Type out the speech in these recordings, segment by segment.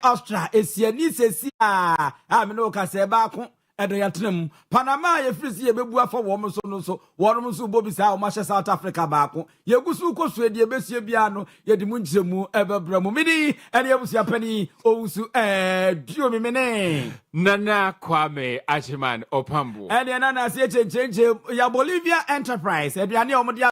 Austria esiani sesi me no Kaseɛ baako edoyatnem Panama ye frisi ye bebu afa wo so no so wo so bobi sa o ma South Africa baako ye gusu kosu de besie bia no ye di mu nkyeremu ebebra mu mini ene abusia pani owusu duo mimene Nana Kwame Ajiman Opambo ene nana se chenchenche ya Bolivia Enterprise eduane omode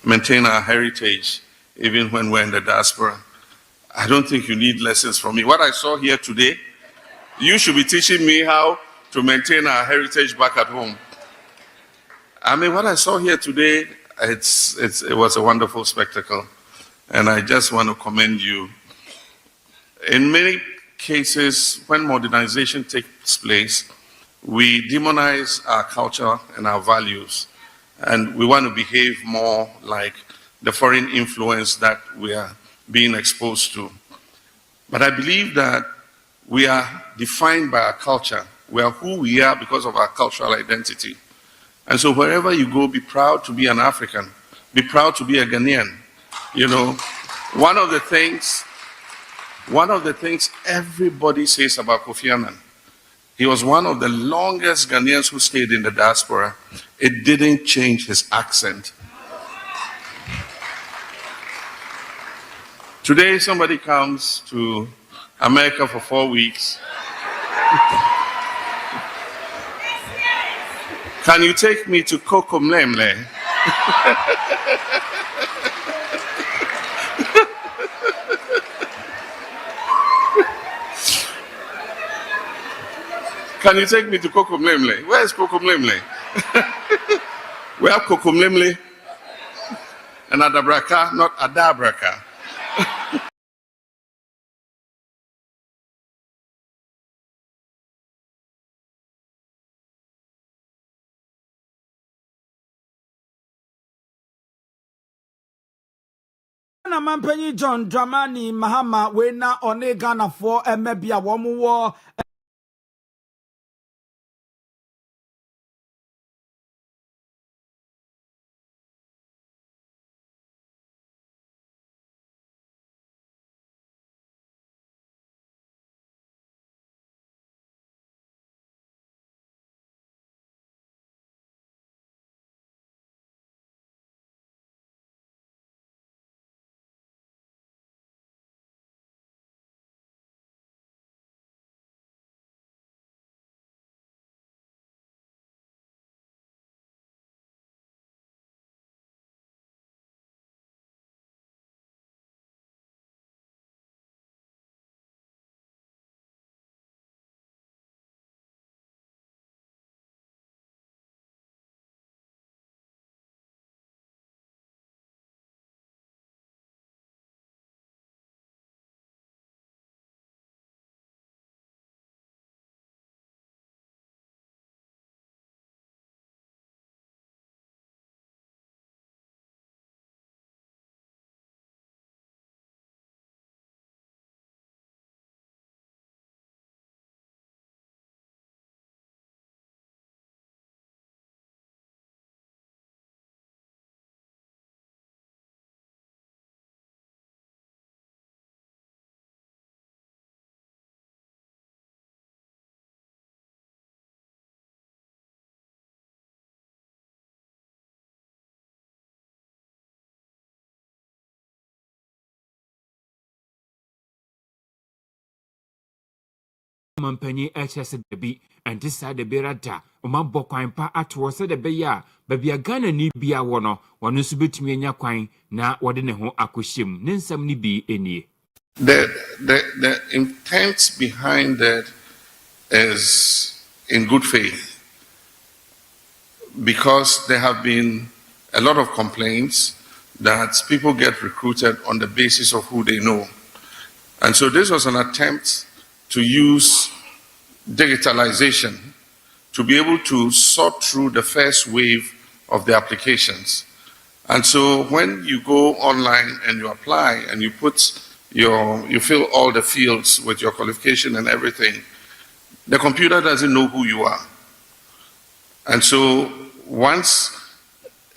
maintain our heritage even when we're in the diaspora. I don't think you need lessons from me. What I saw here today, you should be teaching me how to maintain our heritage back at home. I mean, what I saw here today, it was a wonderful spectacle, and I just want to commend you. In many cases, when modernization takes place, we demonize our culture and our values, and we want to behave more like the foreign influence that we are being exposed to. But I believe that we are defined by our culture. We are who we are because of our cultural identity. And so wherever you go, be proud to be an African. Be proud to be a Ghanaian. You know, one of the things everybody says about Kofi Annan, he was one of the longest Ghanaians who stayed in the diaspora. It didn't change his accent. Today, somebody comes to America for 4 weeks. Can you take me to Kokomlemle? Can you take me to Kokomlemle? Where is Kokomlemle? We have Kokomlemle and Adabraka, not Adabraka. na mampanyi John Dramani Mahama we na one Ghana for emebia wo mu wo Mampanyi HS debi and this side the berada Oma bokwan pa atwo se de beya babia Ghana ni bia wo no wono nso betumi anya kwan na wode ne ho akohyem ne nsam ni bi enie. The intent behind that is in good faith, because there have been a lot of complaints that people get recruited on the basis of who they know. And so this was an attempt to use digitalization to be able to sort through the first wave of the applications. And so when you go online and you apply and you fill all the fields with your qualification and everything, the computer doesn't know who you are. And so once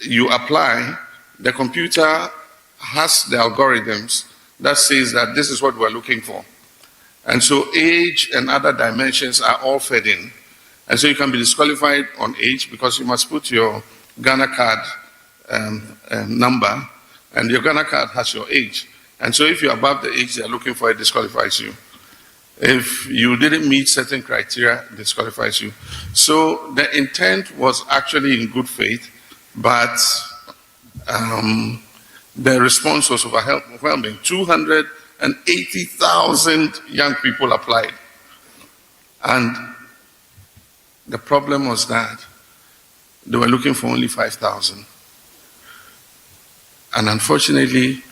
you apply, the computer has the algorithms that says that this is what we're looking for. And so age and other dimensions are all fed in. And so you can be disqualified on age because you must put your Ghana card number, and your Ghana card has your age. And so if you're above the age they're looking for, it disqualifies you. If you didn't meet certain criteria, it disqualifies you. So the intent was actually in good faith, but the response was overwhelming. 280,000 young people applied. And the problem was that they were looking for only 5,000. And unfortunately,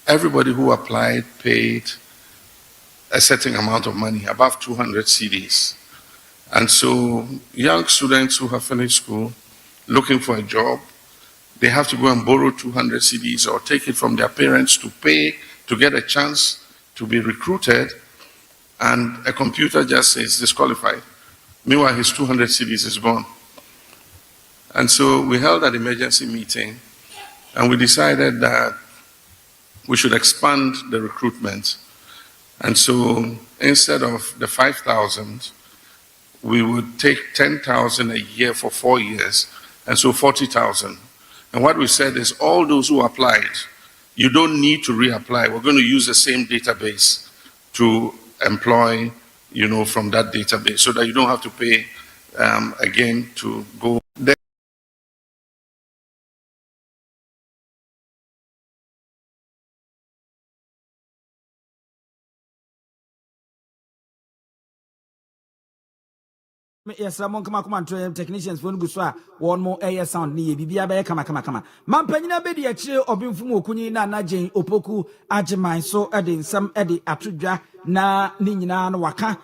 everybody who applied paid a certain amount of money, above 200 cedis. And so young students who have finished school looking for a job, they have to go and borrow 200 cedis or take it from their parents to pay to get a chance to be recruited, and a computer just says disqualified. Meanwhile, his 200 cedis is gone. And so we held an emergency meeting, and we decided that we should expand the recruitment. And so instead of the 5,000, we would take 10,000 a year for 4 years, and so 40,000. And what we said is all those who applied, you don't need to reapply. We're going to use the same database to employ, from that database so that you don't have to pay again to go there. Yes, Ramon come technicians for Guswa, one more air sound near Bibia kama. Mampanyina bedi achi obimfumu okuni na Jane Opoku Ajimai so edin some edi atudwa na ninyina no waka.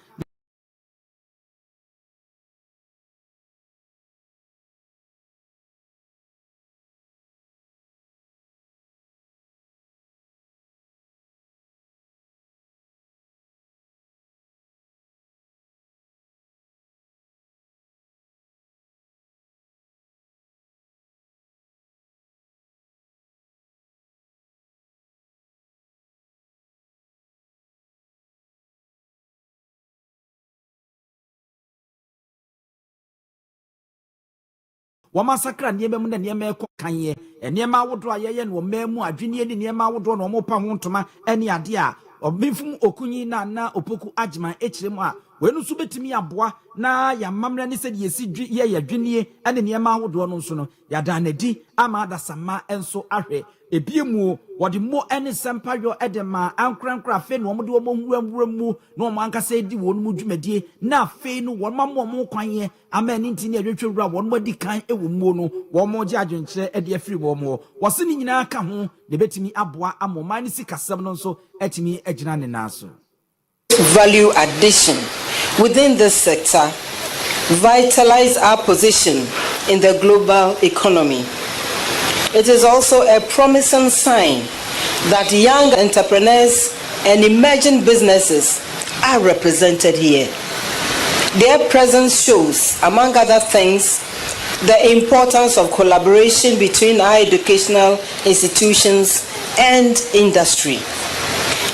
Wamasakra niema mu na niema ekọ kanye niema wodo ayeye no mamu adwene ni niema wodo no mo pa ho ntoma ene ade a obimfum okunyi na opoku agima echirem a wenu so betimi aboa na ya mamra ne sɛ de yesi ye yadwene ene niema wodo no nso no ya da nadi ama adasama enso ahwe ebiemu wode mo ene sempayo edema ankrankra fe no mo de mo nwuramwura mu no mo ankasa edi won mu dwumadie na fe no won mammo mo kwanye ama ni ntini adwetwura won mo di kan ewo mu no won mo gye adwenkyere ede afiri won mo wose ni nyina ka ho de betimi aboa amoma ne sikasem no nso etimi agina ne naso. Value addition within this sector vitalize our position in the global economy. It is also a promising sign that young entrepreneurs and emerging businesses are represented here. Their presence shows, among other things, the importance of collaboration between our educational institutions and industry.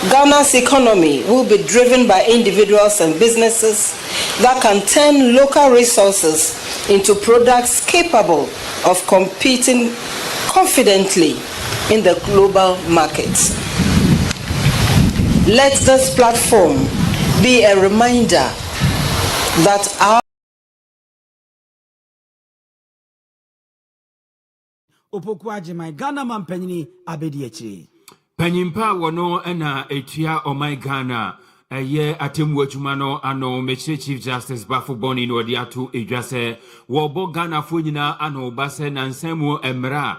Ghana's economy will be driven by individuals and businesses that can turn local resources into products capable of competing confidently in the global markets. Let this platform be a reminder that our Opoku Ajimai Ghana man penyini abedi echire. Panyimpa wono ena etua omai Ghana eye atemu adwuma no ano mechire Chief Justice Bafo Boni no odi ato edwase wo bo Ghana fo nyina ano base na nsemu emra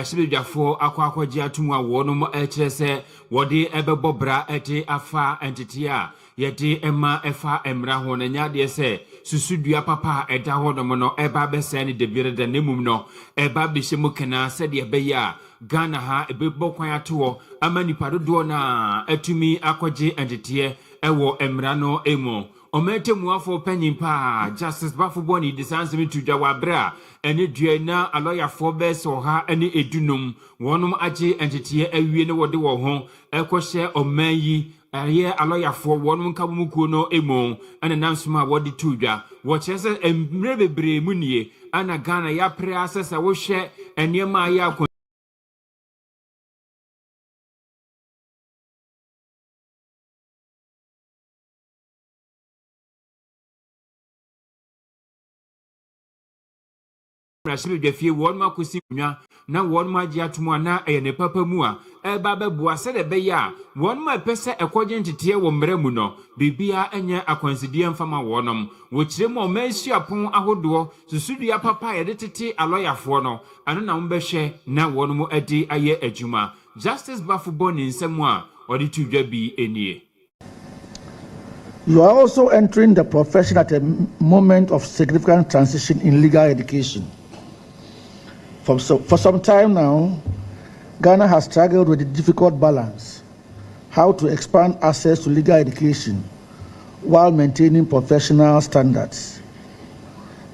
shibedwafo akwakwagye atumu a wono mo ekire se wode ebebo bra ete afa entity a yede ema efa emra ho na nyade se susudua papa eda ho no no eba bese ne debire da nemum no eba behye kena se de ebeya Ghana ha ebebo kwan ato ama nipa dodo na atumi akwaje entity ewo emra no emo omete muafo panyimpa Justice Bafo Boni disansemi tudwa wabra ene due na aloya fo beso ha ene edunum wonum age entity awie ne wode wo ho ekohye omanyi aye aloya fo wonum kamukuo no emo ene nansoma wode tudwa wo chese emre bebre munie ana Ghana ya pre asesa wo hye enema ya Rashid Jeffie won ma kusi nwa na won ma ji atomu na ne papa mu a eba beboa se de be ya won ma pese ekwoje ntete wo mra mu no bibia enye akwansidie mfama wonom wo kire mo ma esi apon ahodo susudua papa ye de tete aloyafo no ano na mbehwe na wonom adi aye adwuma Justice Bafo Boni nsemu a odi tudwa bi enie. You are also entering the profession at a moment of significant transition in legal education. For some time now, Ghana has struggled with the difficult balance, how to expand access to legal education while maintaining professional standards.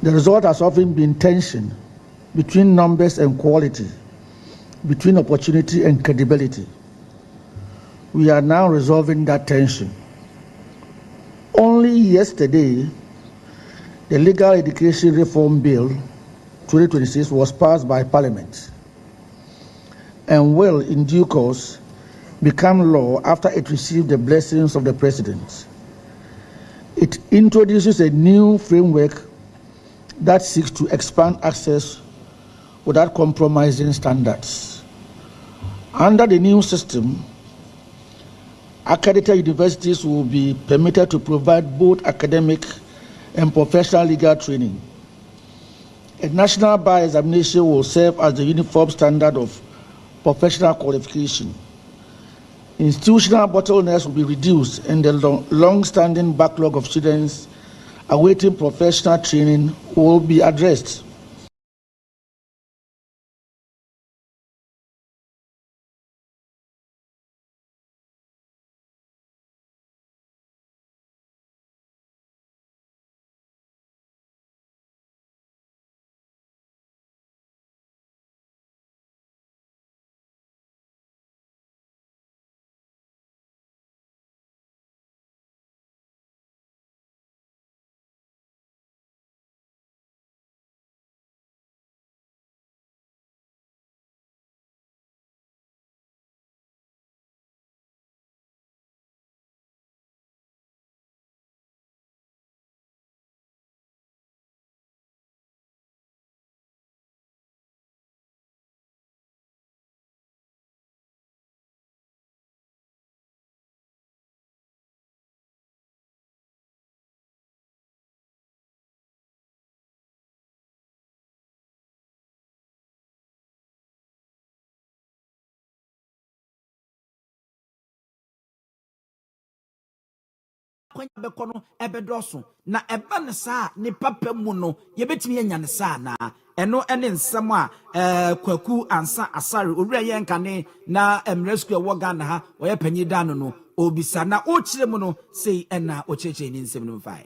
The result has often been tension between numbers and quality, between opportunity and credibility. We are now resolving that tension. Only yesterday, the Legal Education Reform Bill 2026 was passed by Parliament and will, in due course, become law after it received the blessings of the President. It introduces a new framework that seeks to expand access without compromising standards. Under the new system, accredited universities will be permitted to provide both academic and professional legal training. A national bar examination will serve as the uniform standard of professional qualification. Institutional bottlenecks will be reduced and the long-standing backlog of students awaiting professional training will be addressed. Kwanya bekono ebedoso na eba ne sa ne papa mu no yebetimi anya ne sa na eno ene nsem a kwaku ansa asare owura ye nkane na emresku ewo Ghana ha oye panyi dan no obisa na o kire mu no sei ena o cheche ni nsem no mfai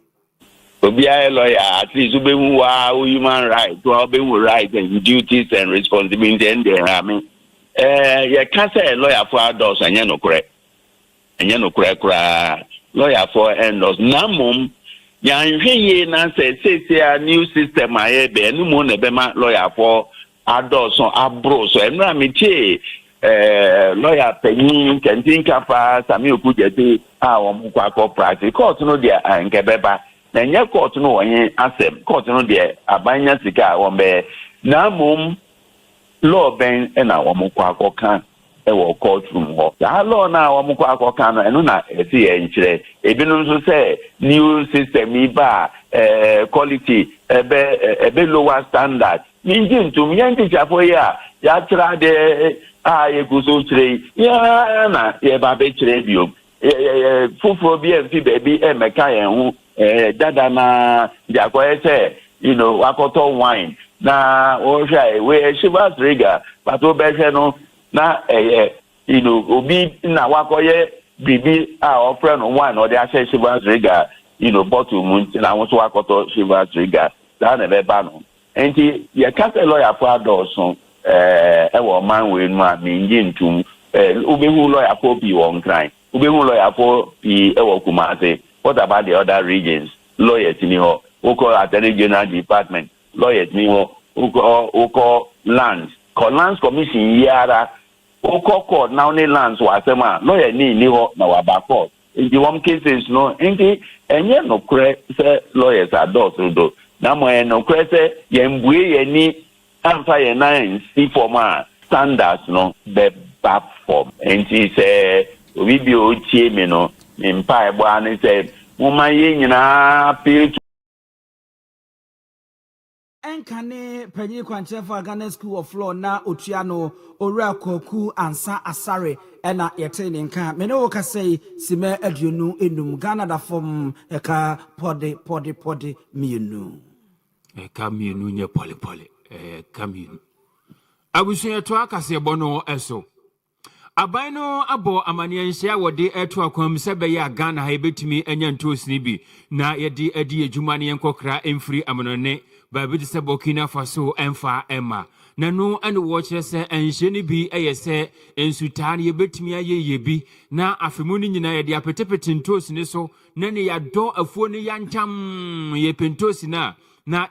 obi a lawyer at least ubewu wa human right to obewu right and duties and responsibility and I mean ye can say lawyer for adults anya no kure kura lawyer for endos namum yan hweye na say a new system aye be enu mo na be ma lawyer for adults on abro so enu amiti lawyer penyin kentin kapa sami okujete a wo mu kwa practice court no dia nkebeba na nye court no wonye asem court no de abanya sika wombe na mum law ben na womkwa akoka e wo courtroom ho ya law na womkwa akoka no eno na esi ye nkyere ebinum so say new system iba quality ebe lower standard ninjintum yanti chafo ya kyra de yeguso kyre ya na ye ba be kyre biom fufuro bi emfi baby emeka yen hu dada na jakwa say wakoto wine na o hwa we Chivas Regal but o be hwe no na obi na wakoye bibi ofre no wine o de ahye Chivas Regal bottle mu na won wakoto Chivas Regal da na be ba no enti ye kase lawyer for adults wo man we no a minji ntum ubehu lawyer for bi won kran ubehu lawyer for bi wo Kumase. What about the other regions? Lawyers ni ho uko Attorney General Department lawyers ni ho uko lands commission yara uko court now ni lands wa sema lawyer ni ho na wa back court in the one cases no enti enye no kre say lawyers adults do na mo no kre say ye mbue ye ni amfa ye na see formal standards no the back form enti say obi bi o tie me no mpa ebo ani say muma ye nyina pay Enkane penyi kwanchefa Ghana School of Law na otuano owura koku ansa asare ena yete ne nka me ne wo ka sei sime aduonu enum Ghana da fom eka pode mienu eka mienu nye pole eka mienu abusu yeto akase bono eso aban no abo amane nhia wode eto akwam sebe ya Ghana ha ebetimi enya ntosini bi na yedi adi adwuma ne nkokra emfiri amonone babi de se Burkina Faso emfa emma na no ane wo kire se enhye ni bi eyese ensutan ye betimi ayeye bi na afemu ni nyina yede apetepete ntosini so na ne yado afuo ne yancham ye pentosi na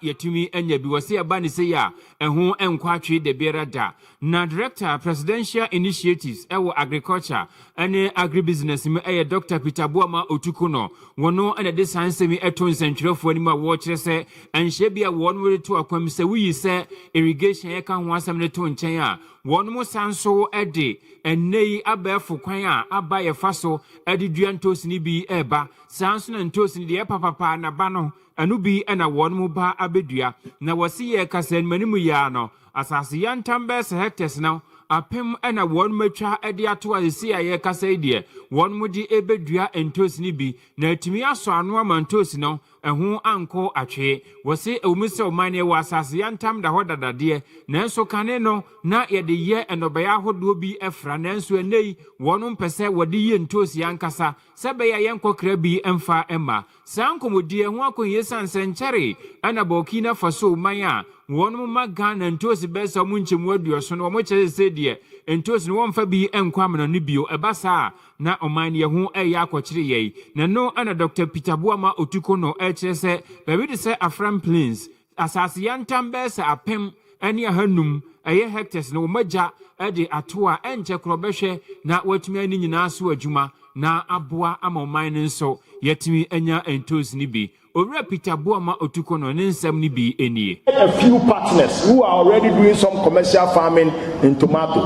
yetumi enya bi wose aba ne se ya eho enkwatwe de berada na director presidential initiatives ewo agriculture ane agribusiness me eye Dr. Peter Boama Otukuno wono ane de sansemi eto nsentwerefo ani ma wo kire se enhye bia won wore to akwam se wi se irrigation ye ka ho asem ne to nchen a won mo sanso ede enei abefo kwan a aba ye faso ede duantosini bi eba sanso na ntosini de papa na ba no anu bi ena won mu ba abedua na wasi ye kasen manimu ya no asase yantambe se hectares now apem ena won matwa ede ato asisi ye kasa de won mu di ebedua entosini bi na atimi aso anu amantosi no ehu anko atwe wasi ewumise omane wa asase yantam da hodadade nanso kane no na ye de ye enobaya hodo bi efra nanso enei wonum pese wode ye ntosi yankasa sebe ya yenkokra bi emfa emma sankomodi ehu akonye sansenkyere ana Burkina Faso manya wonum magana ntosi besa munchemu aduoso no mo kyese de ntosi no wonfa bi enkwamno ne bio ebasa na omane ye hu eya akokyere ye na no ana Dr. Peter Boama Otukono echese baby de se Afram Plains asase yantam besa apem ani ahanum eye hectares no maja ede atoa enche krobehwe na watumi ani nyina so adwuma na aboa ama oman nso yetimi enya entos ni bi owura Peter Boama Otukono ne nsam ni bi enie a few partners who are already doing some commercial farming in tomato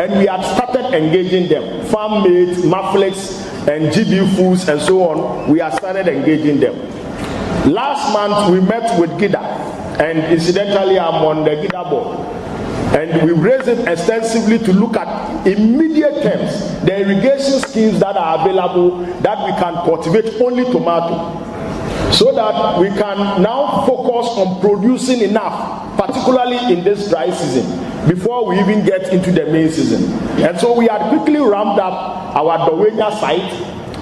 and we had started engaging them farm mates, Maflex and GB Foods and so on. We have started engaging them. Last month we met with GIDA and incidentally I'm on the GIDA board. And we raised it extensively to look at immediate terms, the irrigation schemes that are available that we can cultivate only tomato, so that we can now focus on producing enough, particularly in this dry season, before we even get into the main season. And so we had quickly ramped up our Dowenya site,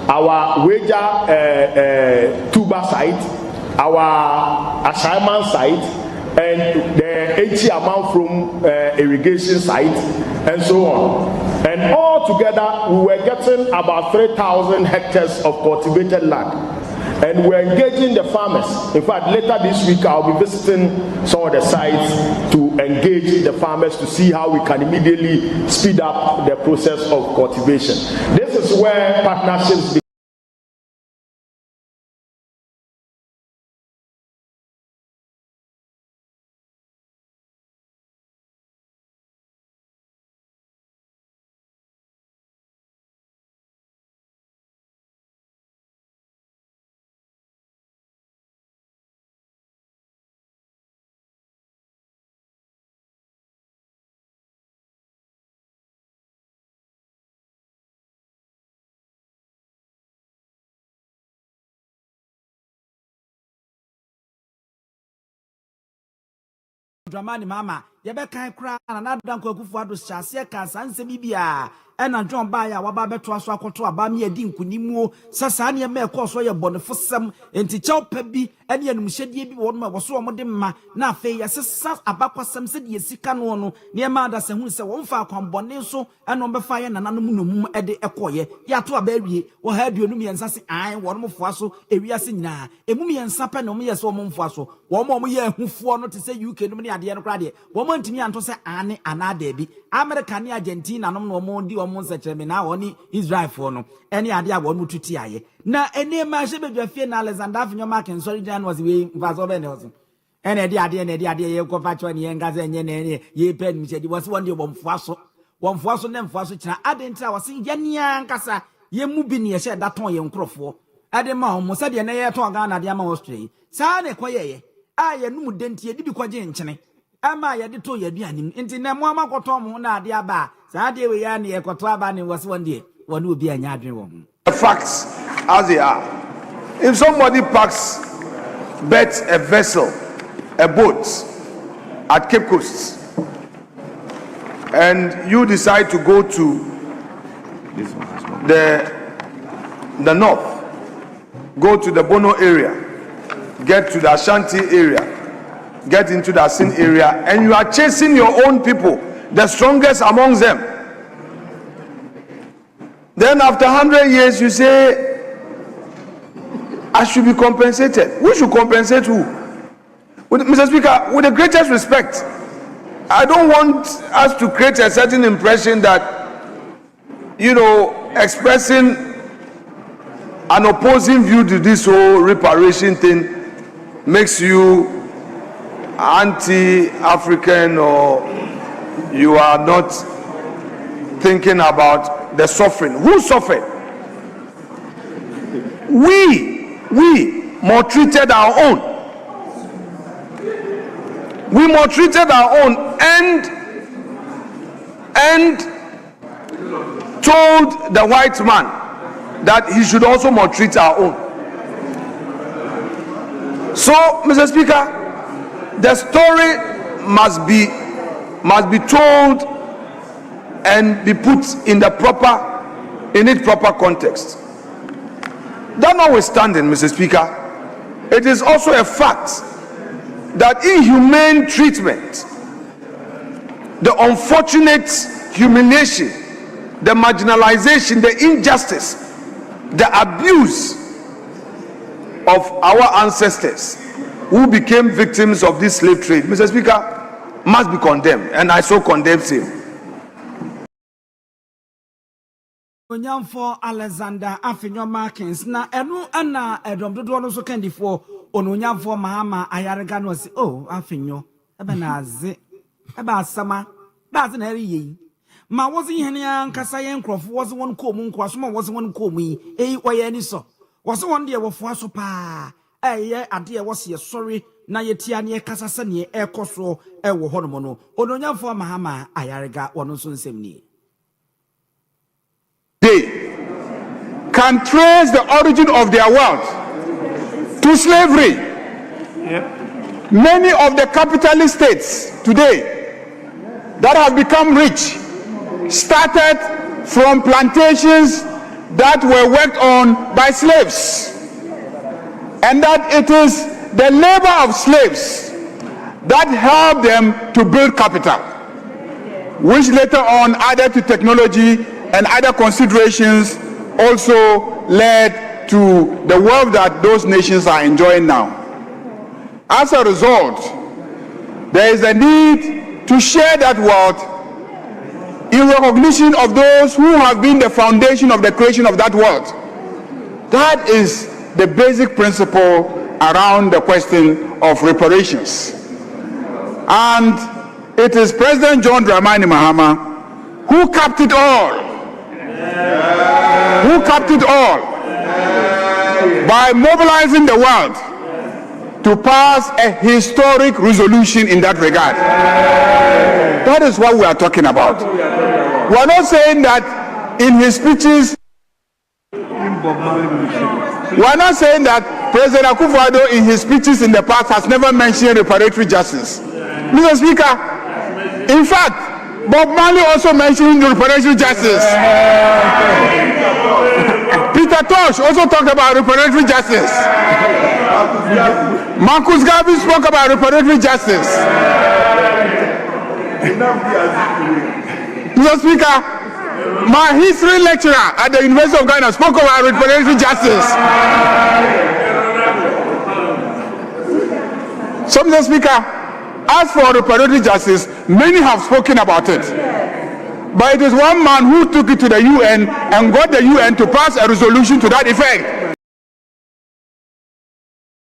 our Weja Tuba site, our Ashaiman site, and the 80 amount from irrigation site, and so on. And all together, we were getting about 3,000 hectares of cultivated land. And we're engaging the farmers. In fact, later this week, I'll be visiting some of the sites to engage the farmers to see how we can immediately speed up the process of cultivation. This is where partnerships Dramani Mama, Yabeka cry, and another Danko Kufuado Shasia San Sebibia, and John Baya, Wababeto Aswakoto, Abami, Din Kunimu, Sasania, Mer Cosoya Bonifosum, and Tichao Pebi, and Yan Mushedi, one was so modema, na fe, as a sas abaqua some said Yesicanono, near Mada Samusa, one far com Boneso, and number fire and Anamunum at the Ecoye, Yatua Berry, or had you and Sassy, I, one more faso, a Riasina, a mummy and Sapa no me as one faso, one more year who for not to say you can do me at the end of Crady, woman to me and to say Annie and Adebi, American, Argentina, no more di almost such a now only Israel for no, any idea one to tia. Now, any man should be fear Alexander from your mark and sorry, Dan was we was over and any idea, you go back to any youngers and ye pen, said it was one year one faso, them faso, I didn't was seeing Yanya Cassa, ye moving ye said that one young crofo. At the mom, was said, "Nay, to Ghana, the Amostri. Sane, quiet. I am didn't ye be quite gently. Am I at the two year being into Namma got Tom, na dear ba. Sadia, we are near Cotrabani was one day, one would be a yarding woman. The facts as they are. If somebody parks, bets a vessel, a boat at Cape Coast, and you decide to go to the north, go to the Bono area, get to the Ashanti area, get into the Asin area, and you are chasing your own people, the strongest amongst them. Then after 100 years, you say, I should be compensated. Who should compensate who? Mr. Speaker, with the greatest respect, I don't want us to create a certain impression that, expressing an opposing view to this whole reparation thing makes you anti-African, or you are not thinking about the suffering. Who suffered? We maltreated our own. We maltreated our own and told the white man that he should also maltreat our own. So, Mr. Speaker, the story must be told and be put in its proper context. That notwithstanding, Mr. Speaker, it is also a fact that inhumane treatment, the unfortunate humiliation, the marginalization, the injustice, the abuse of our ancestors who became victims of this slave trade, Mr. Speaker, must be condemned, and I so condemn him. For Alexander Afinyo Markins, na enu ana edom dodo no so kandi for ononyamfo Mahama Ayarega no se oh Afinyo ebe na aze ebe asama baze na eri ma wozi hene ankasa ye nkrofo wozi won ko mu nkwaso ma wozi won ko mu yi oye ni so wozi won de wofo aso pa eye ade e wose ye sorry na ye tia ne kasa se ne ekoso ewo hono no ononyamfo Mahama Ayarega wono so nsem ni they can trace the origin of their wealth to slavery. Yep. Many of the capitalist states today that have become rich started from plantations that were worked on by slaves, and that it is the labor of slaves that helped them to build capital, which later on added to technology and other considerations also led to the wealth that those nations are enjoying now. As a result, there is a need to share that wealth in recognition of those who have been the foundation of the creation of that wealth. That is the basic principle around the question of reparations. And it is President John Dramani Mahama who capped it all. Who capped it all by mobilizing the world to pass a historic resolution in that regard. That is what we are talking about. We are not saying that in his speeches, we are not saying that President Akufo-Addo in his speeches in the past has never mentioned reparatory justice. Mr. Speaker, in fact, Bob Marley also mentioned reproductive justice. Peter Tosh also talked about reproductive justice. Marcus Garvey spoke about reproductive justice. Mr. Speaker, my history lecturer at the University of Ghana spoke about reproductive justice. So, Mr. Speaker, as for reproductive justice, many have spoken about it. But it is one man who took it to the UN and got the UN to pass a resolution to that effect.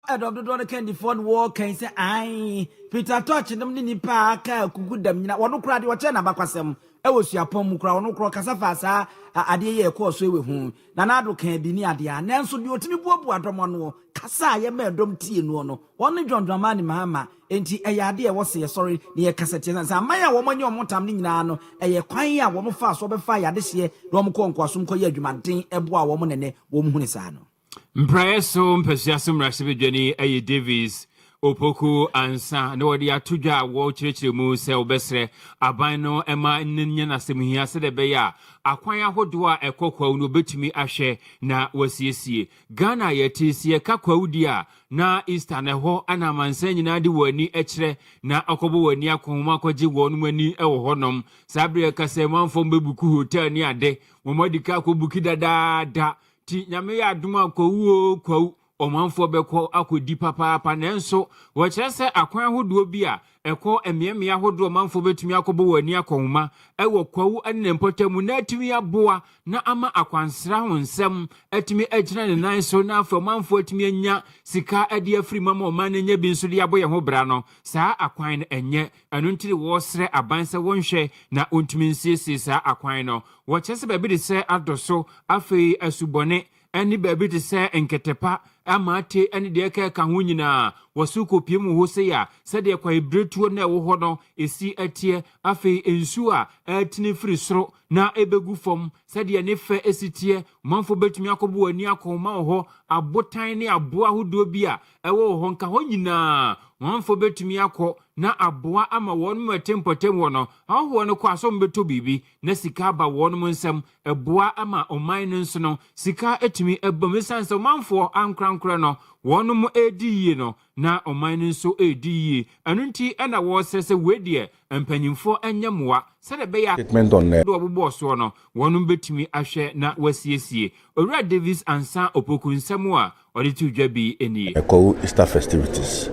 Dr. Candy Ford war can say, I Peter Touch them ni park, good them, one crowd, what China Bacasem. I was your pom crown, no cross Casafasa, a dear course with whom Nanado can be near the Nanso, you to me, Bob Watermano, Cassa, ye may drum tea no, only John Dramani Mahama, ain't he a idea was say sorry near Cassatin and Maya woman, your motam nano, a quia woman fast over fire this year, Rom Conquasum Coya Jumantin, a boa woman and a woman is ano. Mpraeso mpesiaso Rasibedwani aye Davis Opoku ansa na wodi atudwa wo kirikiri mu se obesre aban no ema nnenya na semhia se de beya akwan ahodo a ekokwa no betumi ahwe na wasiesie Ghana yetesie kakwawudi a na Easter na ho ana mansa nyina de wani ekire na akobo wani akonma akwaji wonu mani ewo honom sabre kasa manfo bebuku hotel ni ade wo modika akobuki dada ti nyame ya aduma kwawu omanfo beko akodi papa nanso wo kire se akwan ahodo bi a eko emiemia ahodo omanfo betumi akobo wani akonma ewo kwawu anempotamu na atumi aboa na ama akwansra honsem atumi agyina ne nan so na afo omanfo atumi anya sika ade afiri mama oman nya bi nso de aboye ho bra no saa akwan enye anu ntiri wo sre abanse wonhwe na ontumi nsiesie saa akwan no wo kire se bebi de se adoso afei asubone eni bebi de se enketepa amate eni de ka ho nyina wasuko piem ho se ya se de kwa ibretuo na wo ho no esi atie afei ensu a atini firi soro na ebegu fom se de ne fe esitie manfo betumi akobo ani akoma ho abotan ne aboa hodo bi a ewo ho nka ho nyina manfo betumi akọ na aboa ama won mu atempotem wo no ho no kwa so mbeto bibi na sika ba won mu nsem eboa ama oman nso no sika etumi ebamisanse manfo ankrankra no won mu ediye no na oman nso ediye anunti ena wo sese wedie empanyimfo enyemoa sede be ya statement on do obobo so no won betumi ahwe na wasiesie Owia Davis ansa opoku nsem a odi tudwa bi eni Eko Easter festivities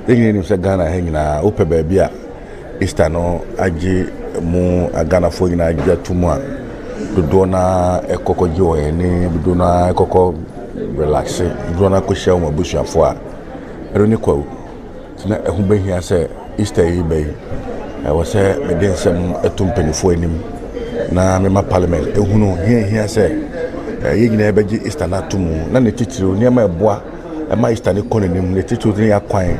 Ringin ni Ghana hengina ope baby a Easter no agi mu Ghana fo nyina agi atumu a dodo na ekoko ji oyeni dodo na ekoko relax dodo na ko hia mo busuafo a ero ni kwa na ehun behia se Easter yi be e wo se me den sem etumpanifo anim na me ma parliament ehunu hia se yegina ebeji Easter na tumu na ne titiri ni ma eboa e ma Easter ni konenim ne titiri ni akwan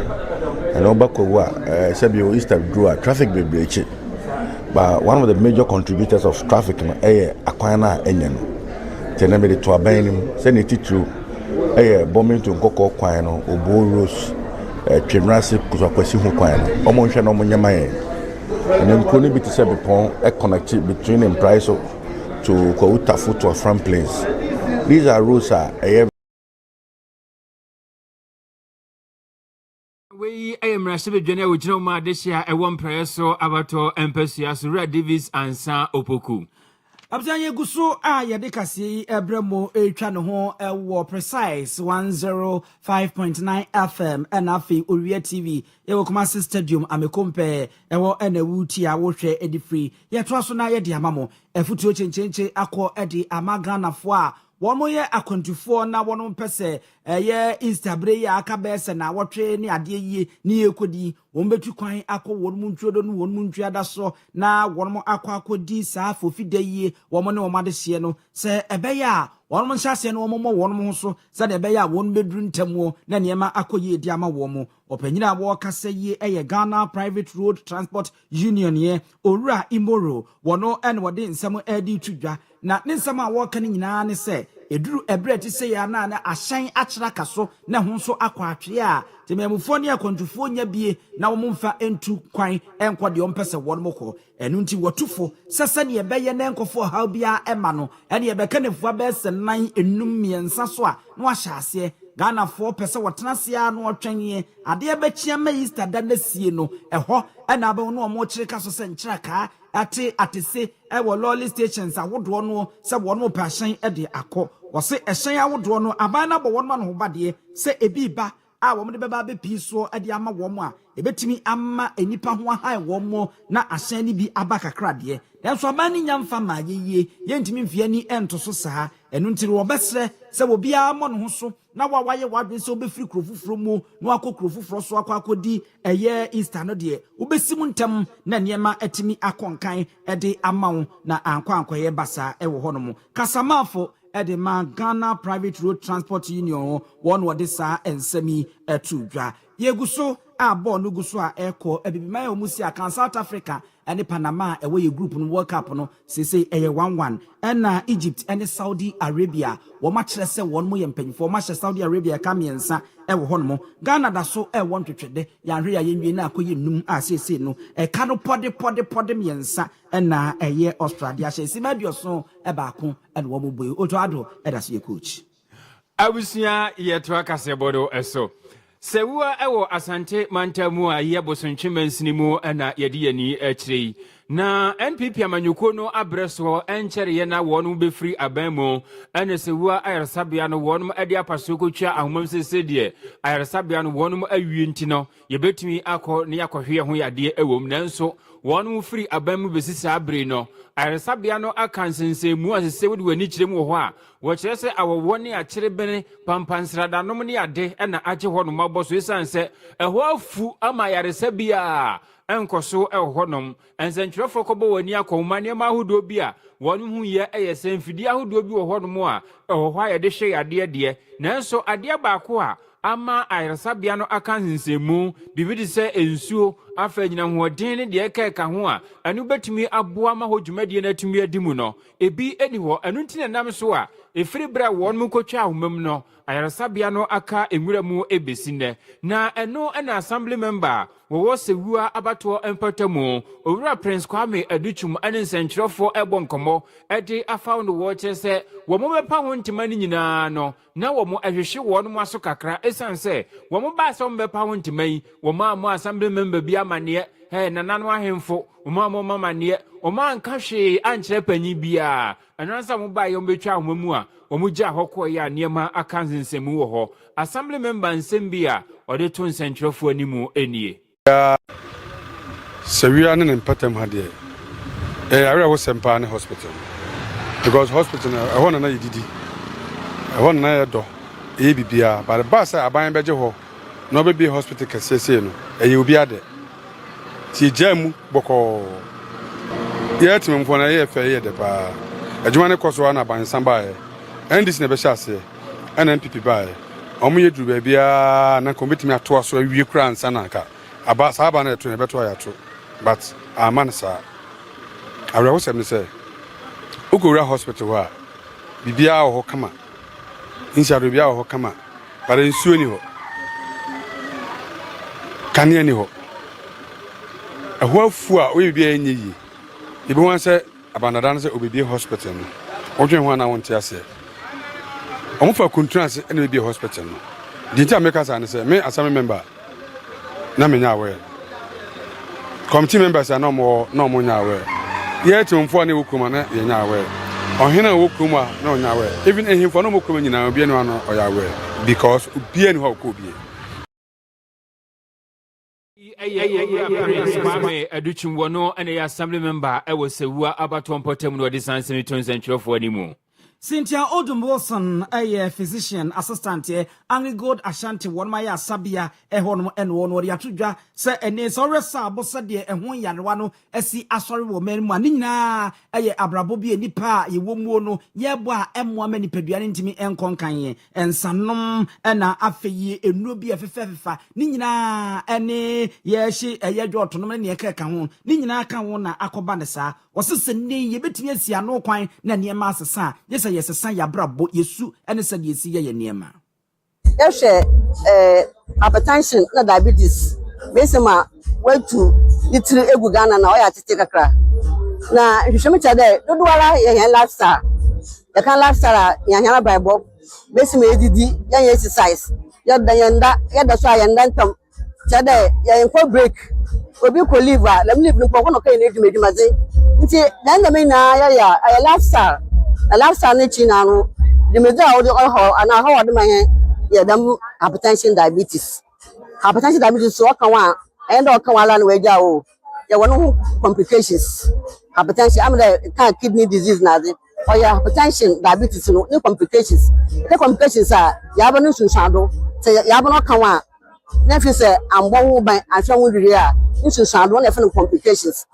and Obakwa Sabio Easter drew a traffic breach. But one of the major contributors of traffic in Aquana Enyan. Tenamid to a banim, send it through a bombing to Coco Quino, Obo Rose, Chimrasi, Kusakwasi Quino, Omonshano Munyamae. And then couldn't be to say upon a connected between and price to Kouta foot to a front place. These are rules are we am Rasibedwani ojina ma deshia e won preso abato empesia so Owia Davis ansa opoku Absanye guso a yede kase ebremo etwa ne ho ewo precise 105.9 FM and afi Owia TV ewo Kumasi Stadium amekompe ewo enawuti a wo hwe edifree ye to so na yede amamo efutuo chenchenche akọ ede amagana fo a wono ye akontufo na wono pese ye instabre ya aka bese na wotwe ni ade yie ni ekodi wonbetu kwan akọ wonmu ntwodo no wonmu ntwada so na wono akọ saa fofide yie womo ne womade hye no se ebeya wono nhyase no womo wono so se de ebeya won bedru ntamuo na niema akọye di ama womo opanyina wo kasa yie eye Ghana Private Road Transport Union ye Owura Imoro wono en wode nsam adi tudwa na ne nsam a wo ka nyina ne se eduru ebre ti se ya na ahyɛn akyera kaso na ho nso akɔ atwe a tememufo ne akontufo nya bie na wo mfa entu kwan enkɔ de ompese won mokɔ enu nti wotufo sese ne ebeye na enkɔfo ha bia ema no ene ebeka ne fua bɛse nan enum miensa so a no ahyɛ ase Ghana for pese watenasia no otwenye ade ebechia ma Easter da na sie no ɛhɔ ɛna aba no ɔmo kyere ka so se nkyira ka atese ɛwɔ lolly stations awodo no se wɔn mo pahyen ɛde akɔ wɔse ɛhyen awodo no aban na bɔ wɔn ma no hobade se ebi ba a wɔn de bɛba bepi so ɛde ama wɔn a ebetimi ama enipa ho ahan wɔn mo na ahyen ni bi aba kakra de nanso aban ni nyamfa ma yeye yentimi mfia ni ɛnto so saa ɛnu ntiri wɔbɛsrɛ se obi a mo no ho so na waye wadwen se obefiri krofufuro mu no akɔ krofufuro so akɔdi ɛyɛ Easter no de obesim ntem na niema etimi akɔnkan ɛde amawo na ankɔ basa ɛwɔ hɔ no mu kasamafo ɛde ma Ghana Private Road Transport Union wɔn wɔde saa ensemi ɛtudwa yeguso a bɔ no guso a ɛkɔ ebibima yɛ omusi aka South Africa ɛne Panama ɛwɔ ye group no World Cup no sese ɛyɛ 1-1 ɛna Egypt ɛne Saudi Arabia wɔn akyerɛ sɛ wɔn mo yɛ mpanyinfo wɔn ahyɛ Saudi Arabia ka miɛnsa ɛwɔ hɔ no Ghana da so ɛwɔ ntwetwede yɛahwɛ ya yɛnwie na akɔyɛ num a sese no ɛka no pɔde miɛnsa ɛna ɛyɛ Australia hyɛ sima dioso ɛbaako ɛna wɔn mo boye oto ado ɛda so yɛ coach abusia yɛto akasɛ bodo ɛso Sewa ewo asante mantamu a ye bosonchimensini mu na yedi yani akyire na NPP amanyuko no abreso enchere ye na wonu befri abamu ene sewa ayarsabia no wonu ade apasoko twa ahomam sesede ayarsabia no wonu awie ntino ye betumi akọ ne yakọhwe ho yade ewom nanso wonu fri abamu besisa abre no ayarsabia no akansensemu asese wodi wani kyerem wo ho a wo kyerɛ sɛ awɔwɔ ne akyere bene pampansradanom ne ade na agye hɔ no mabɔ so esan sɛ ɛhɔ afu ama yaresabia enkoso ɛwɔ hɔ nom ensentwerɛfo kɔbɔ wani akɔma ne ma ahodo bi a wɔn hu yɛ ɛyɛ sɛmfidi ahodo bi wɔ hɔ nom a ɛwɔ hɔ a yɛde hwɛ ade deɛ nanso ade baako a ama ayaresabia no akansensemu bibidi sɛ ensuo afa nyina hoɔden ne deɛ ɛka ho a ɛno betumi aboa ma hɔ dwumadie na tumi adi mu no ebi eni hɔ ɛno ntina nam so a efiri bra wɔn mu kotwa ahomam no ayaresabia no aka enwura mu ebesinɛ na ɛno ɛna assembly member wɔwɔ sewua abatoɔ empatamu owura Prince Kwame Aduchum ane nsɛnkyerɛfo ɛbɔ nkɔmɔ ɛde afa no wɔ kyerɛ sɛ wɔn bɛpa ho ntoma ne nyinaa no na wɔn ahwehwe wɔn mu aso kakra esan sɛ wɔn ba asɛm bɛpa ho ntoma yi wɔn a mo assembly member bi amaneɛ nanano ahemfo wɔn a mo mamaneɛ wɔn anka hwee ankyerɛ panyin bia ɛnansa mo ba yɛ wɔn betwa ahoma mu a wɔn gya hɔ kɔ yɛ nneɛma aka nsɛmmu wɔ hɔ assembly member nsɛm bi a ɔde to nsɛnkyerɛfo animu enie Sewia ne mpatam ha de area wo sempa ne hospital because hospital ɛhɔ na yɛdidi ɛhɔ na yɛdɔ bibia but ba sɛ aban bɛgye hɔ na ɔbɛbi hospital kɛseɛ no ɛyɛ obi ade ti jamu bɔkɔ yɛtimi mfo na yɛ fɛ yɛ de pa adwuma ne kɔso na ban samba NDC na bɛhyɛ ase ɛna NPP ba ɔmo yɛ duru ba bia na komitimi ato aso awie kura ansa na aka aba saaba na eto beto ayato but aman sa awra wo sem say ukowura hospital wa bibia wo kama insha bibia wo kama bare nsuo ni ho kania ni ho ehwa fu a o bibia enye yi ibi wan say abanada na say obibia hospital no odwen ho na wonte ase omo fa contract na bibia hospital no dinta make us say me assembly member na menya aware committee members are no more nya aware yet mfo na wokuma na yenya aware ohena wokuma na nya aware even ehimfo no mokuma nyina obi no ano oya aware because obi ani ho ko obi Kwame Aduchum wono ene assembly member ewo sewua abato mpotem no de sansemi to nsɛnkyerɛfo animu Cynthia Odum Wilson, a physician assistant, Angry Gold Ashanti, one my Sabia, a honor and one or Yatuja, say, and is already Sabosa, dear, and one Yanwano, a see a sorry woman, Manina, a Abrabobi, Nipa, ye womono, yabwa, M1 many pedian to me and Concanye, and Sanom, and Afe, a Nubi of Fefa, Nina, and ye she, a yajo to no many a cajon, Nina Kawana, Akobanesa, was this a name, ye bet me see a no quine, Nania Massa, yes. say yes san ya brabo yesu ene se de esi ye niema hypertension na diabetes besema wetu litiri egu Ghana na oya tete kakra na hwehwem cha de dodoara ye lifestyle ya kan lifestyle ya nyara bible besema edidi ya exercise ya da so ayenda ntam cha de ya enko break obi ko liver lam live no ko no kan edwuma ze nti na me na ya lifestyle na lifestyle ne chi na no de me da o de ho ana ho de man ya dam hypertension diabetes so kan wa and o kan wala no waja o ya wono complications hypertension am the kind kidney disease na de or ya hypertension diabetes no the complications are ya ba no sunsuado say ya ba no kan wa na fi say ambo wo ban ahwe wo diri a sunsuado na fi no complications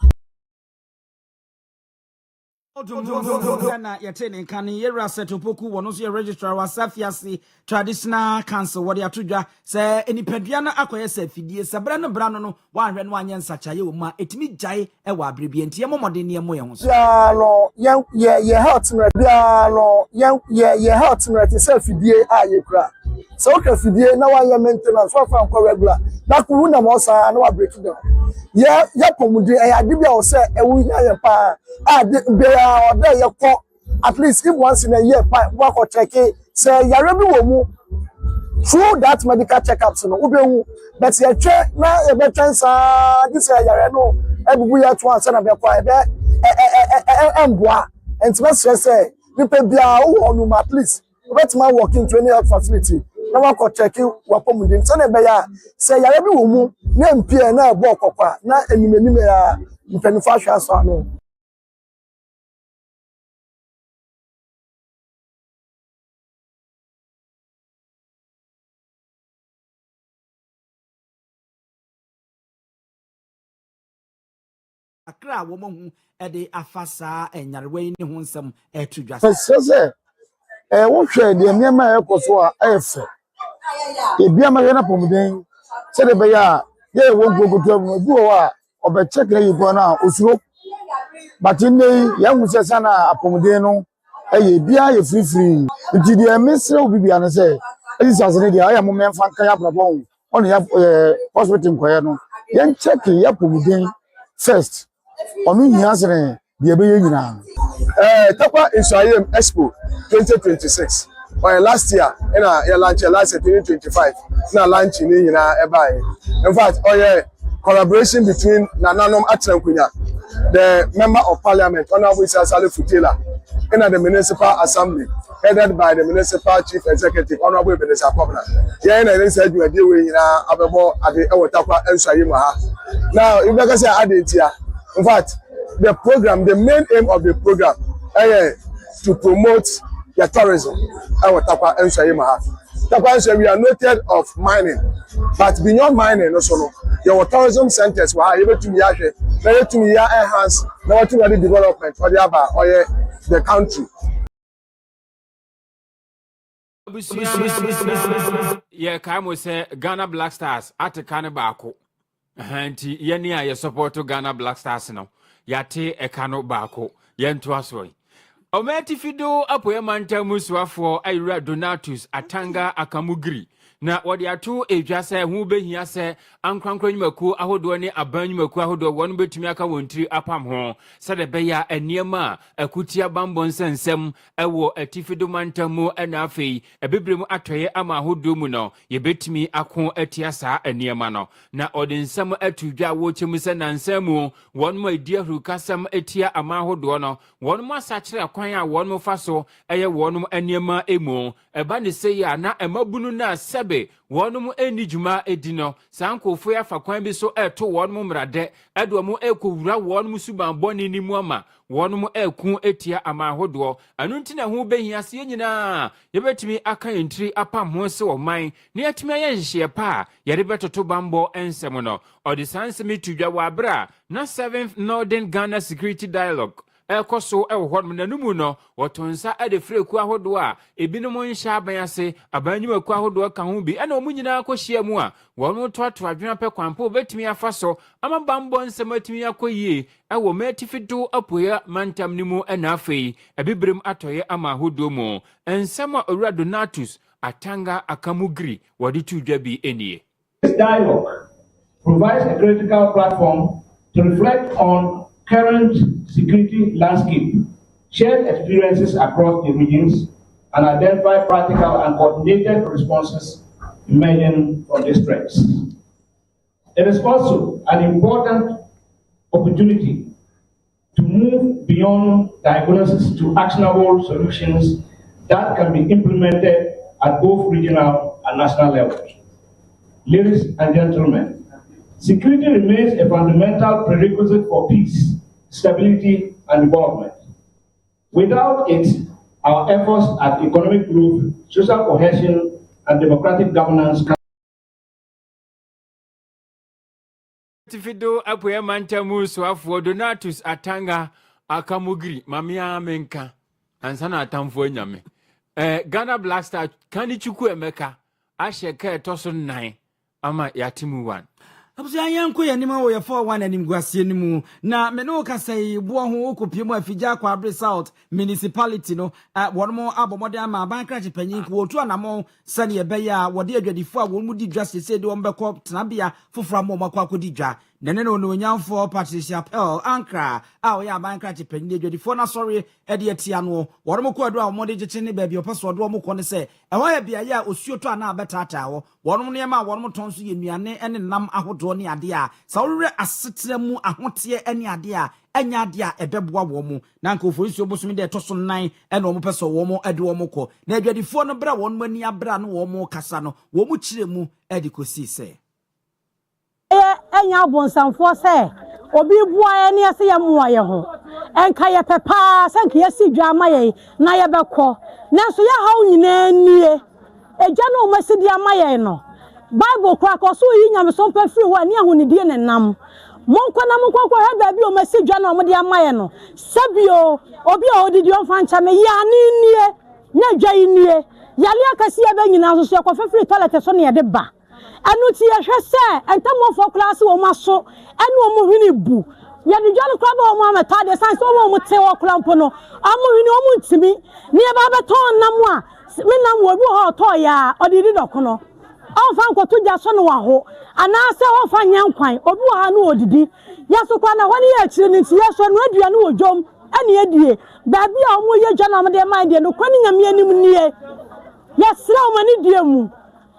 na yetene kan yera setopoku wono so registrar wa Safiase traditional council wode atodwa se enipadua na akoye se fidie sabra no bra no wanhwe no anya nsachaye wo ma etimi gyae e wa abrebie ntie momode ne mo ye ho so ya no ye health no bia no ye health no te se fidie a ye kura so ka fidie na wa ye maintenance wa fa nko regular na ku na mo sa na wa break down ye pomudi e ade bia o se e wu ya ye pa at least if once in a year work or check it say ya rebi wo mu through that medical checkups no ubehu but ya twa na e be twansa this ya no ebubu ya to ansa na be kwa e be emboa enti say nipa bia wo no at least bet man work into any health facility na work or check wa pomudin so na be ya say ya rebi wo mu na mpie na e bo kokwa na enimeni ya mpanifa hwa so no akra wo mo hu e de afasa enyarewe ni ho nsem etudwa se wo hwe de niema ekoso a efe ebia ma na pomuden se de be ya ye wo gogoto mu bi wo a obe check na yigo na osuro but nei ya hu se sana apomuden no eye bia ye free nti de mesre obi bia no se Jesus ne dia ya mo memfa kan ya brabo on ya hospital nkoye no yen check ya pomuden first onu hiasere de be ye nyina Takwa Israel Expo 2026 or last year in launch last 2025 na launch ni nyina e bai in fact collaboration between Nananom Atrenkunya the member of parliament Honorable Isa Saleh Futela and the municipal assembly headed by the municipal chief executive Honorable Benesa Kobna here na say adwuma die we nyina abebo ade e Takwa Israel ha now if you say adentia in fact the program, the main aim of the program to promote the tourism. We are noted of mining, but beyond mining, also, your tourism centers were able to enhance the development for the country. Yeah, Kamo say Ghana Black Stars at Kanabako. Hanti Yenia, you support Ghana Black Stars now. Yate ekano bako yentu asoi ometi fido apo yamanta muswafo ayra Donatus atanga akamugri na wode ato edwa se hu behia se ankrankra nyumaku ahodo ne aban nyumaku ahodo won betumi aka wontiri apam ho se de beya eniema akutia bambon sensem ewo atifido mantamu ena afei ebebrem atoye ama ahodo mu no ye betumi ako atia saa eniema no na ode nsem atudwa wo chemu se nansamu won mo edi ahurukasam atia ama ahodo no won mo asakire akwan a won mo faso eye won mo eniema emu eba ne se ya na emabunu na sebe wonum eni djuma edino sankofo ya fakwan bi so eto wonum mrade edo mu ekowura wonum suban boni ni mu ama wonum ekun etia ama hodo anu ntina ho behia se nyina yebetimi aka entri apam ho se wo man ne yatimi ayenhye pa yere betoto bambo ensem no odi sansemi tudwa wa bra na 7th Northern Ghana Security Dialogue ekoso ewo hodom nanumu no wotonsa ade freku ahodo a ebinom nhya aban abanyumaku ahodo ka ho bi ena omunyina akohia mu a wono toato adwena pe kwampo betimi afaso ama bambo nsem atimi akoyie ewo metifido apoya mantam nimu ena afei ebibrem atoye ama ahodo mu ensem a owura Donatus Atanga Akamugri wadi tudwa bi enie. This dialogue provides a critical platform to reflect on current security landscape, share experiences across the regions, and identify practical and coordinated responses emerging from these threats. It is also an important opportunity to move beyond diagnosis to actionable solutions that can be implemented at both regional and national levels. Ladies and gentlemen, security remains a fundamental prerequisite for peace, stability, and development. Without it, our efforts at economic growth, social cohesion, and democratic governance can Tifido apoya mantamu soafo Donatus Atanga Akamugri mamia menka ansana atamfo nyame Ghana Blaster Kanichuku Emeka asheka etoso 9 ama yatimu 1 Abusia yanko yanima wo ye 41 animguasie nimu na me no kasai bo ho okopiem afija kwa Abre South municipality no wonmo abomode ama abankrache panyin ko otu anamo sane ebeya wode adwadifo a wonmu di dwa sese de wombekọ tenabia foforo mo makọ akodi dwa nene no onyamfo Patricia Pell Ankra a oya abankrache panyin adwadifo na sorry ede etia no wonmo ko adu a womode giche ne ba bi opeso do mo ko ne se eho ya bia ya osuoto na abetata wo wonmo ne ma wonmo tonso ye nuane ene nam ahodo ne ade a sawre asetra mu ahote ene ade a enya ade a ebeboa wo mu na nka ofori so bosom de toso 9 ene wo peso wo mu ade wo mu ko na adwadifo no bra won mani abra no wo mu kasa no wo mu kire mu ade kosi se enya abonsanfo se obi bua ene ase ye mu aye ho enka ye pepa se nka ye si dwa maye na ye bekọ nanso ye hawo nyina nie eja no masidi amaye no Bible kwa ko so yi nyame so mpa free ho ani ahonidie ne nam monko na monko ko ha ba bi o masidwa na omde amaye no sabio obi a odidi onfa ncha me ya ni nie na dwa yi nie yale akase ya ba nyina so ko free toilet so ne ye de ba anu ti ye hwe se entamofo class wo maso anu omo hwini bu ya de dwa no kwa ba omo ameta de san so omo te wo klampo no omo hwini omo ntimi ne ba ba ton nam a me nam wo bi ho to ya odidi dokono Ofan ko tuja so no wa ho ana se ofan yankwan obi wa ha no odidi yeso kwa na honi ye akire ni ti yeso no aduane wo dwom ane adie ba bi a omo ye dwana de mind de no kwani nyame anim nie yesra o mani die mu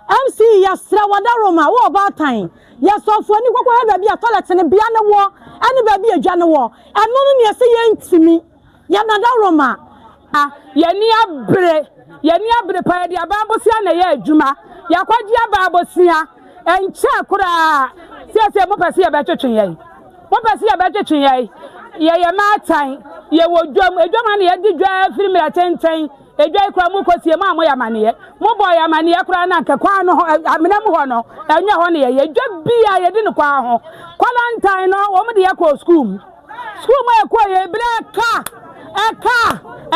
MC yesra wadaroma wo ba tan yeso fo ni kokko ha ba bi a toilet ne bia ne wo ane ba bi adwane wo eno no ne se ye ntimi ya nadaroma yeni abre pa de ababosia na ye adwuma yakwaji ababosia enche kura sese mo pese ye be twetwen ye matan ye wodwam edwama na ye di dwa film ya tenten edwa kura mu kosie ma ya mane mo boy ya mane kura na nkekwa no amena mu ho no enye ho ne ye dwa bia ye di ne kwa ho quarantine no wo mo de ye ko school ma ye ko ye bleka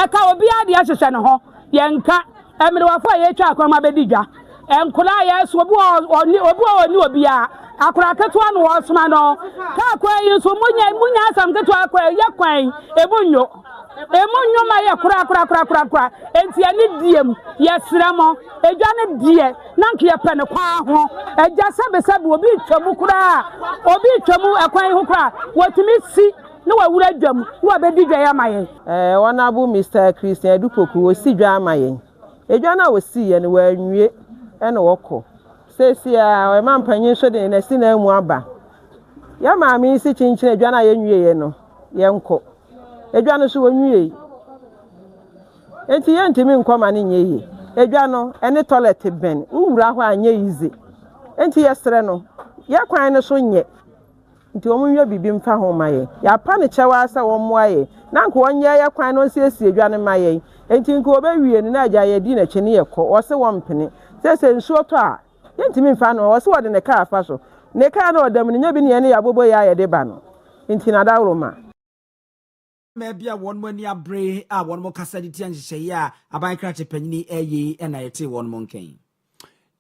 eka obi ade ya hwehwe ne ho ye nka emere wafo ye twa akwa be di dwa enkula ya so obi a akura ketua no osoma no ka kwa yi so munya asam ketua kwa ye kwan emunyo ma ye kura enti ani diem ye sramo edwa ne die nanke ye pe ne kwa ho eja sebe obi twemu kura obi twemu ekwan ho kura wotimi si no wawura dwam no be di dwa ya maye wana bu Mr. Christian Edupoku wo si dwa maye edwa na wo si ye ne wa nwie ene woko sesi a we mampanyin so de na si na mu aba ya maami si chinchine edwa na ye nwie ye no ye nko edwa no so wonwie enti ye ntimi nkoma ne nye yi edwa no ene toilet ben uwura ho anye yize enti ye sere no ye kwan ne so nye nti omunwe bibi mfa ho maye ya pa ne chewa asa wo moaye na nko onye ye kwan no siesie edwa ne maye enti nko obewie ne na agya ye di na chene ye kọ wo se wo mpene sese nsuo to a yentimi mfa no wo se wo de ne ka afa so ne ka na odam ne nya bi ne ye ne yabobo ya ye de ba no nti na dawroma maybe a one money a bray, a one more Casadity and Shaya, a bank cratch a penny a ye, and I say one monkey.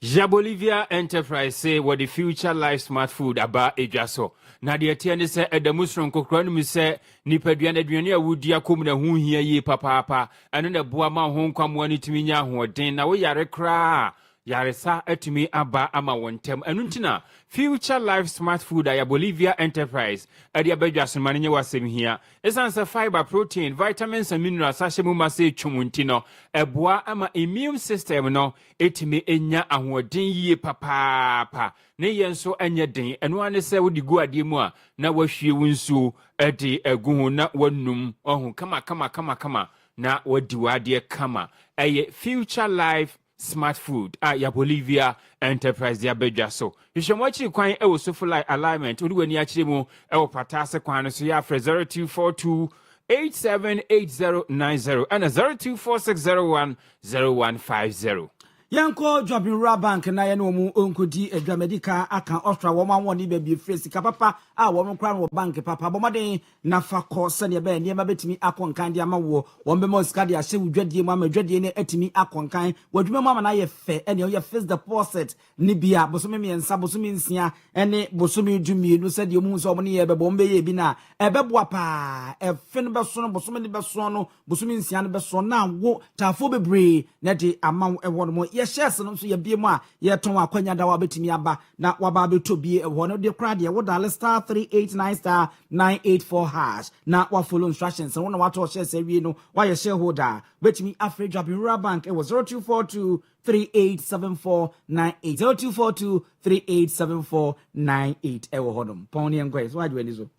Jabolivia Enterprise say what the future life smart food about ejaso. Na de atiane se edamusron kokran mu se nipaduane aduane awudia kom na hu hia yi papa eno na boa ma ho nkwamo ani tumi nya hoden na wo yare kra yaresa atumi aba ama wontem enu ntina future life smart food ya Bolivia Enterprise ade abadwaso mane nye wasem hia esanse fiber protein vitamins and minerals ahye ma se twumunti no eboa ama immune system no etimi enya ahoden yie papa ne yenso anya den enu ane se wodi gu ade mu a na wahwie wunsu ade agu na wanum ohun kama na wadi wade kama eye future life smart food ya Bolivia Enterprise ya bedwaso yishomwachi kwan e wo sofulai alignment odi wani akire mu e wo patase kwan so ya 0242 878090 and 0246010150 Yanko Jobbing Rabank na ye no mu onkodi adwamedika aka ostra wo ma woni ba bi fresi ka papa a wo kran wo bank papa bomaden na fa ko se ne ba niema betimi akonkan de ama wo wo be mo ska de ahye wudwadie mu amadwadie ne atimi akonkan wadwuma mu ama na ye fe ene ye fix deposit ni bia bosome miensa bosome nsia ene bosome dumienu se de mu so mo ne ye be bombe ye bi na ebeboa pa e fe ne be so no bosome ne be so no bosome nsia ne be so na wo tafo bebre na de ama wo no ye shares no so ye bie mu a ye ton akwanya da wa betimi aba na waba beto bie wo no de kra de wo dial star 389 star 984 hash na wa follow instructions so na wato shares awie no wa ye shareholder betimi afre Jobbing Bank it was 0242 387498 0242 387498 ewo hodom pony enquiries why do any so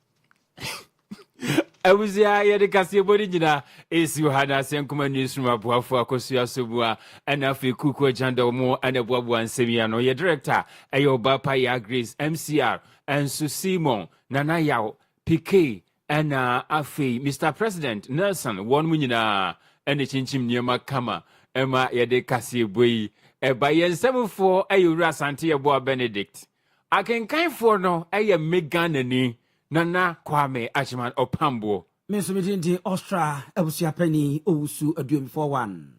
Awuzia ye de kase bodi nyina esi Yohana Senkuma newsroom aboafo akosua sobua ana afi kuku agenda mo ana boaboa nsemia no ye director ayo bapa ya Grace MCR ensu Simon nana yaw PK ana afi Mr President Nelson won mu nyina ene chinchim niema kama ema ye de kase boyi eba ye nsemfo ayo wura Asante ye boa Benedict akenkanfo no aye meganani Nana Kwame Achiman Opambo. Miss Midinti Ostra, Ebusia Penny, Owusu, Aduum 41.